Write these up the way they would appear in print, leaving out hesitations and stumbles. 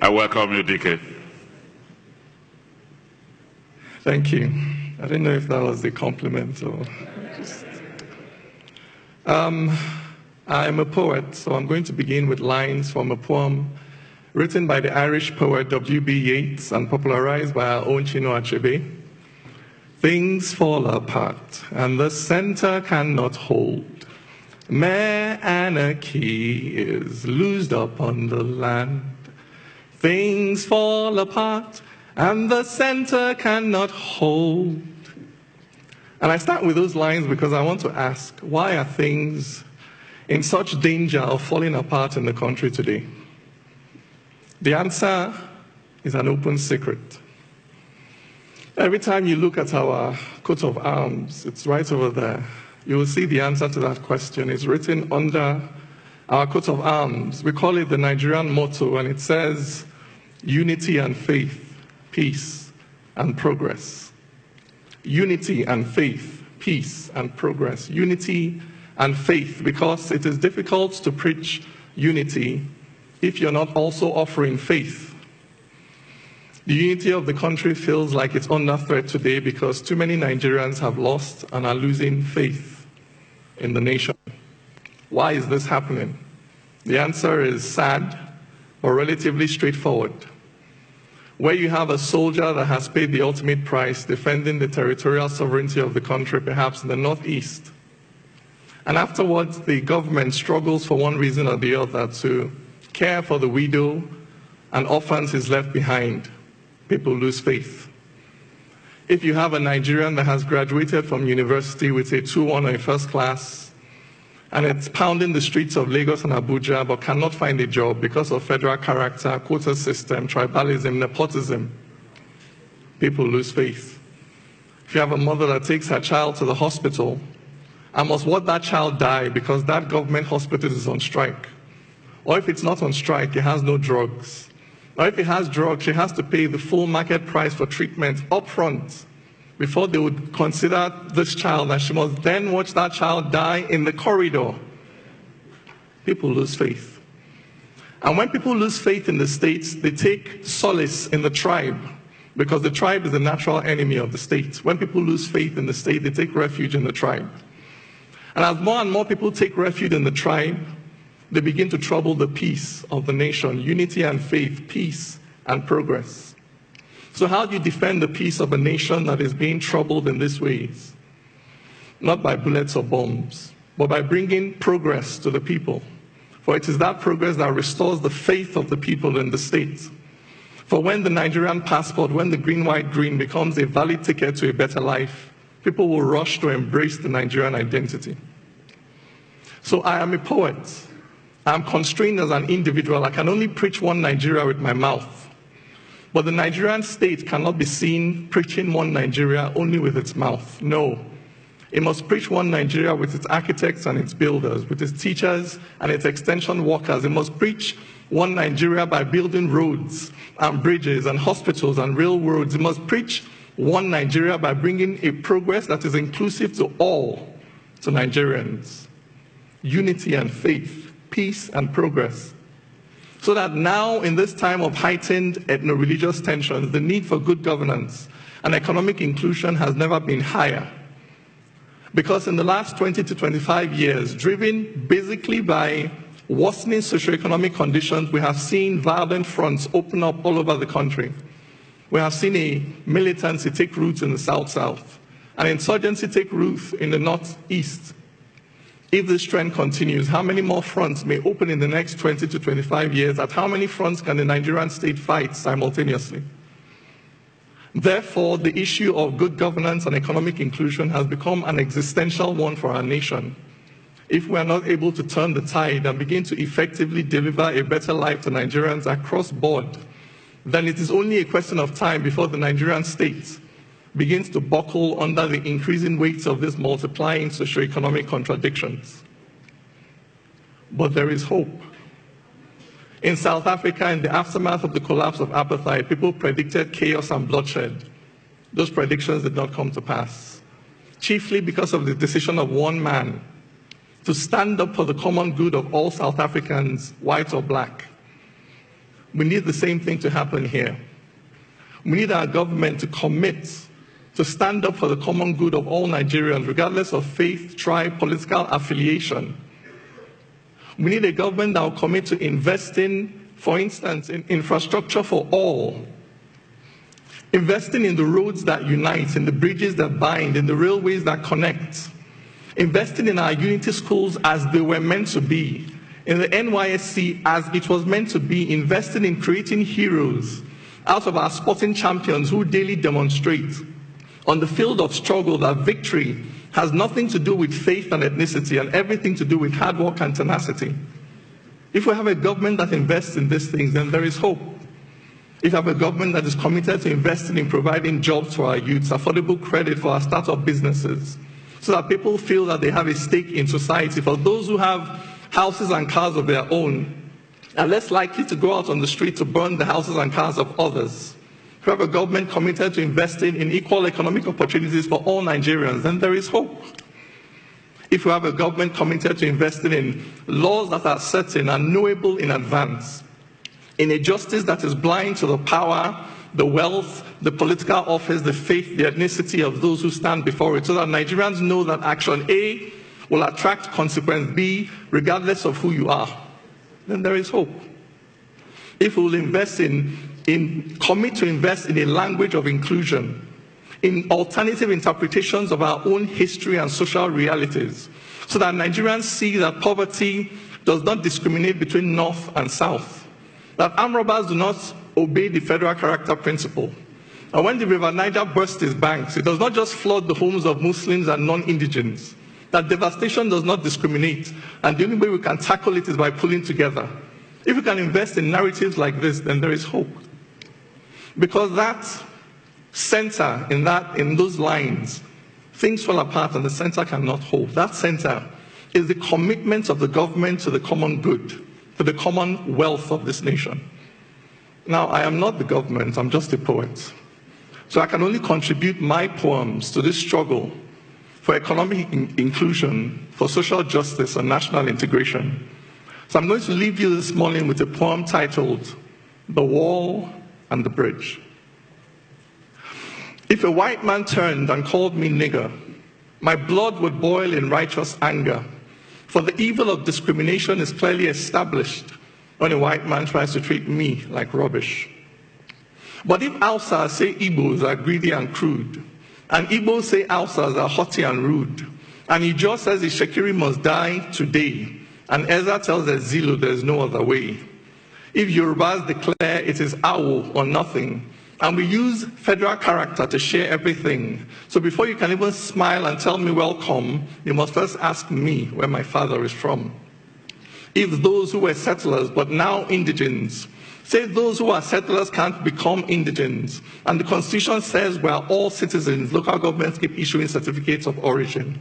I welcome you, DK. Thank you. I didn't know if that was a compliment or just... I'm a poet, so I'm going to begin with lines from a poem written by the Irish poet W.B. Yeats and popularized by our own Chinua Achebe. Things fall apart, and the center cannot hold. Mere anarchy is loosed upon the land. Things fall apart, and the center cannot hold. And I start with those lines because I want to ask, why are things in such danger of falling apart in the country today? The answer is an open secret. Every time you look at our coat of arms, it's right over there, you will see the answer to that question. It's written under our coat of arms. We call it the Nigerian motto, and it says, unity and faith, peace and progress. Unity and faith, peace and progress. Unity and faith, because it is difficult to preach unity if you're not also offering faith. The unity of the country feels like it's under threat today because too many Nigerians have lost and are losing faith in the nation. Why is this happening? The answer is sad, but relatively straightforward. Where you have a soldier that has paid the ultimate price defending the territorial sovereignty of the country, perhaps in the northeast, and afterwards the government struggles for one reason or the other to care for the widow and orphans is left behind, people lose faith. If you have a Nigerian that has graduated from university with a 2-1 or a first class, and it's pounding the streets of Lagos and Abuja but cannot find a job because of federal character, quota system, tribalism, nepotism, people lose faith. If you have a mother that takes her child to the hospital and must watch that child die because that government hospital is on strike, or if it's not on strike, it has no drugs, or if it has drugs, she has to pay the full market price for treatment up front before they would consider this child, and she must then watch that child die in the corridor. People lose faith. And when people lose faith in the states, they take solace in the tribe, because the tribe is the natural enemy of the state. When people lose faith in the state, they take refuge in the tribe. And as more and more people take refuge in the tribe, they begin to trouble the peace of the nation, unity and faith, peace and progress. So how do you defend the peace of a nation that is being troubled in these ways? Not by bullets or bombs, but by bringing progress to the people. For it is that progress that restores the faith of the people in the state. For when the Nigerian passport, when the green, white, green becomes a valid ticket to a better life, people will rush to embrace the Nigerian identity. So I am a poet. I'm constrained as an individual. I can only preach one Nigeria with my mouth. But the Nigerian state cannot be seen preaching one Nigeria only with its mouth. No. It must preach one Nigeria with its architects and its builders, with its teachers and its extension workers. It must preach one Nigeria by building roads and bridges and hospitals and railroads. It must preach one Nigeria by bringing a progress that is inclusive to all, to Nigerians. Unity and faith, peace and progress. So that now, in this time of heightened ethno-religious tensions, the need for good governance and economic inclusion has never been higher. Because in the last 20 to 25 years, driven basically by worsening socioeconomic conditions, we have seen violent fronts open up all over the country. We have seen a militancy take root in the South-South, an insurgency take root in the Northeast. If this trend continues, how many more fronts may open in the next 20 to 25 years? At how many fronts can the Nigerian state fight simultaneously? Therefore, the issue of good governance and economic inclusion has become an existential one for our nation. If we are not able to turn the tide and begin to effectively deliver a better life to Nigerians across board, then it is only a question of time before the Nigerian state begins to buckle under the increasing weight of these multiplying socioeconomic contradictions. But there is hope. In South Africa, in the aftermath of the collapse of apartheid, people predicted chaos and bloodshed. Those predictions did not come to pass, chiefly because of the decision of one man to stand up for the common good of all South Africans, white or black. We need the same thing to happen here. We need our government to commit to stand up for the common good of all Nigerians, regardless of faith, tribe, political affiliation. We need a government that will commit to investing, for instance, in infrastructure for all, investing in the roads that unite, in the bridges that bind, in the railways that connect, investing in our unity schools as they were meant to be, in the NYSC as it was meant to be, investing in creating heroes out of our sporting champions who daily demonstrate on the field of struggle that victory has nothing to do with faith and ethnicity and everything to do with hard work and tenacity. If we have a government that invests in these things, then there is hope. If we have a government that is committed to investing in providing jobs for our youths, affordable credit for our startup businesses, so that people feel that they have a stake in society, for those who have houses and cars of their own are less likely to go out on the street to burn the houses and cars of others. If we have a government committed to investing in equal economic opportunities for all Nigerians, then there is hope. If we have a government committed to investing in laws that are certain and knowable in advance, in a justice that is blind to the power, the wealth, the political office, the faith, the ethnicity of those who stand before it, so that Nigerians know that action A will attract consequence B, regardless of who you are, then there is hope. If we will commit to invest in a language of inclusion, in alternative interpretations of our own history and social realities, so that Nigerians see that poverty does not discriminate between North and South, that armed robbers do not obey the federal character principle. And when the River Niger bursts its banks, it does not just flood the homes of Muslims and non-indigens, that devastation does not discriminate, and the only way we can tackle it is by pulling together. If we can invest in narratives like this, then there is hope. Because that center, in those lines, things fall apart and the center cannot hold. That center is the commitment of the government to the common good, to the common wealth of this nation. Now, I am not the government, I'm just a poet. So I can only contribute my poems to this struggle for economic inclusion, for social justice and national integration. So I'm going to leave you this morning with a poem titled, The Wall and the Bridge. If a white man turned and called me nigger, my blood would boil in righteous anger, for the evil of discrimination is clearly established when a white man tries to treat me like rubbish. But if Hausas say Igbos are greedy and crude, and Igbos say Hausas are haughty and rude, and Ijaw says the Shekiri must die today, and Ezra tells the Zulu there's no other way. If Yorubas declare it is Awo or nothing, and we use federal character to share everything, so before you can even smile and tell me welcome, you must first ask me where my father is from. If those who were settlers but now indigents say those who are settlers can't become indigents, and the Constitution says we are all citizens, local governments keep issuing certificates of origin.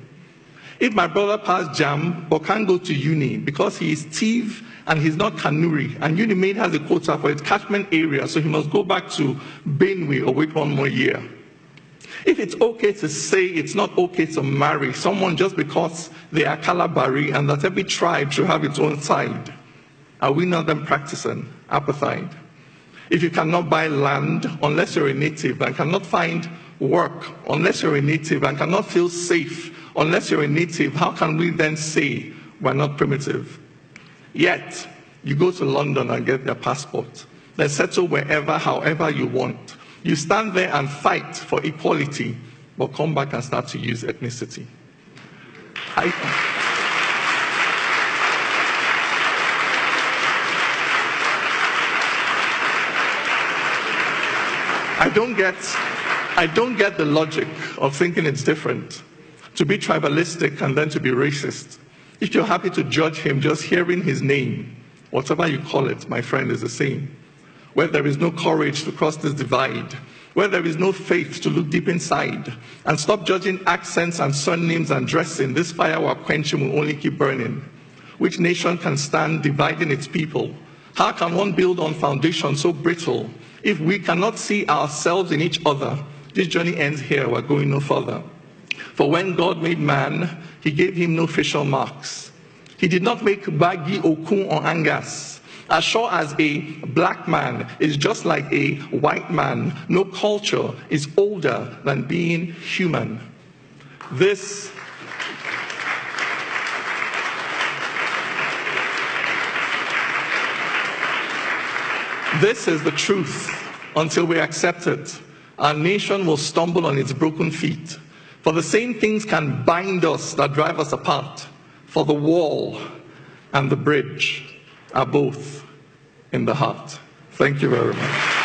If my brother passed JAM but can't go to uni because he is Tiv and he's not Kanuri, and UNIMAID has a quota for its catchment area, so he must go back to Benue or wait one more year. If it's okay to say it's not okay to marry someone just because they are Kalabari and that every tribe should have its own side, are we not then practicing apartheid? If you cannot buy land unless you're a native and cannot find work unless you're a native and cannot feel safe unless you're a native, how can we then say we're not primitive? Yet, you go to London and get their passport. Then settle wherever, however you want. You stand there and fight for equality, but come back and start to use ethnicity. I don't get the logic of thinking it's different to be tribalistic and then to be racist. If you're happy to judge him just hearing his name, whatever you call it, my friend, is the same. Where there is no courage to cross this divide, where there is no faith to look deep inside, and stop judging accents and surnames and dressing, this fire we're quenching will only keep burning. Which nation can stand dividing its people? How can one build on foundation so brittle? If we cannot see ourselves in each other, this journey ends here, we're going no further. For when God made man, he gave him no facial marks. He did not make Bagi, Okun, or Angas. As sure as a black man is just like a white man, no culture is older than being human. This is the truth until we accept it. Our nation will stumble on its broken feet. For the same things can bind us that drive us apart. For the wall and the bridge are both in the heart. Thank you very much.